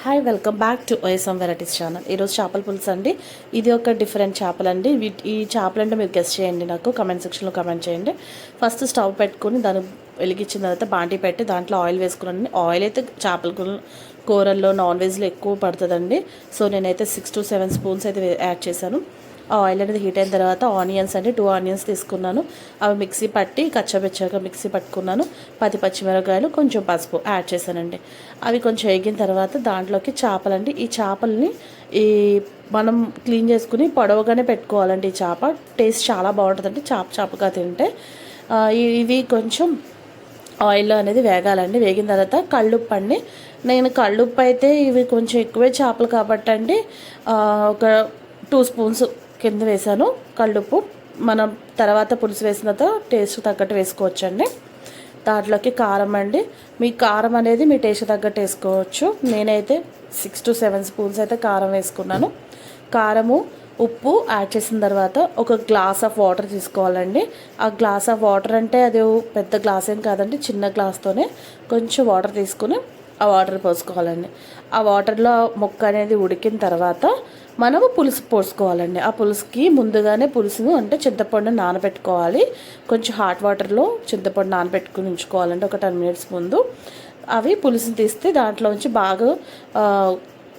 Hi welcome back to OSM varieties channel. ఈరోజు చేపల పులుసు అండి. ఇది ఒక డిఫరెంట్ చేపలండి. ఈ చేపలంటే మీరు గెస్ చేయండి, నాకు కమెంట్ సెక్షన్లో కమెంట్ చేయండి. ఫస్ట్ స్టవ్ పెట్టుకుని దాన్ని వెలిగించిన తర్వాత బాండి పెట్టి దాంట్లో ఆయిల్ వేసుకున్నాను. ఆయిల్ అయితే చేపల కూరల్లో నాన్ వెజ్లో ఎక్కువ పడుతుందండి. సో నేనైతే 6 to 7 స్పూన్స్ అయితే యాడ్ చేశాను. ఆ ఆయిల్ అనేది హీట్ అయిన తర్వాత ఆనియన్స్ అండి 2 ఆనియన్స్ తీసుకున్నాను. అవి మిక్సీ పట్టి కచ్చబెచ్చాక మిక్సీ పట్టుకున్నాను. 10 పచ్చిమిరపకాయలు, కొంచెం పసుపు యాడ్ చేశానండి. అవి కొంచెం వేగిన తర్వాత దాంట్లోకి చేపలండి. ఈ చేపల్ని మనం క్లీన్ చేసుకుని పొడవుగానే పెట్టుకోవాలండి. ఈ చేప టేస్ట్ చాలా బాగుంటుందండి చేపగా తింటే. ఇవి కొంచెం ఆయిల్లో అనేది వేగాలండి. వేగిన తర్వాత కళ్ళుప్పు అండి. నేను కళ్ళుప్పు అయితే ఇవి కొంచెం ఎక్కువే చేపలు కాబట్టి అండి ఒక 2 స్పూన్స్ కింద వేసాను కళ్ళుప్పు. మనం తర్వాత పులుసు వేసిన తర్వాత టేస్ట్ తగ్గట్టు వేసుకోవచ్చండి. దాంట్లోకి కారం అండి. మీ కారం అనేది మీ టేస్ట్ తగ్గట్టు వేసుకోవచ్చు. నేనైతే 6 to 7 స్పూన్స్ అయితే కారం వేసుకున్నాను. కారము, ఉప్పు యాడ్ చేసిన తర్వాత ఒక గ్లాస్ ఆఫ్ వాటర్ తీసుకోవాలండి. ఆ గ్లాస్ ఆఫ్ వాటర్ అంటే అది పెద్ద గ్లాస్ ఏం కాదండి, చిన్న గ్లాస్తోనే కొంచెం వాటర్ తీసుకుని ఆ వాటర్ పోసుకోవాలండి. ఆ వాటర్లో ముక్క అనేది ఉడికిన తర్వాత మనము పులుసు పోసుకోవాలండి. ఆ పులుసుకి ముందుగానే పులుసును అంటే చింతపండు నానబెట్టుకోవాలి. కొంచెం హాట్ వాటర్లో చింతపండు నానబెట్టుకుని ఉంచుకోవాలండి ఒక 10 minutes ముందు. అవి పులుసుని తీస్తే దాంట్లోంచి బాగా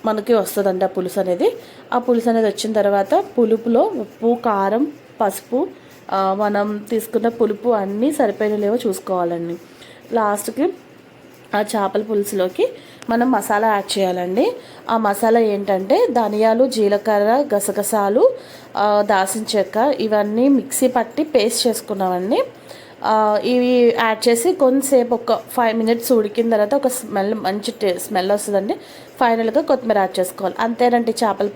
మనకి వస్తుందండి ఆ పులుసు అనేది. ఆ పులుసు అనేది వచ్చిన తర్వాత పులుపులో ఉప్పు, కారం, పసుపు, మనం తీసుకున్న పులుపు అన్నీ సరిపోయిన లేవో చూసుకోవాలండి. లాస్ట్కి ఆ చేపల పులుసులోకి మనం మసాలా యాడ్ చేయాలండి. ఆ మసాలా ఏంటంటే ధనియాలు, జీలకర్ర, గసగసాలు, దాల్చిన చెక్క ఇవన్నీ మిక్సీ పట్టి పేస్ట్ చేసుకున్నామండి. ఇవి యాడ్ చేసి కొంతసేపు ఒక 5 minutes ఉడికిన తర్వాత ఒక మంచి స్మెల్ వస్తుందండి. ఫైనల్గా కొత్తిమీర యాడ్ చేసుకోవాలి. అంతేనండి చేపల పులుసు.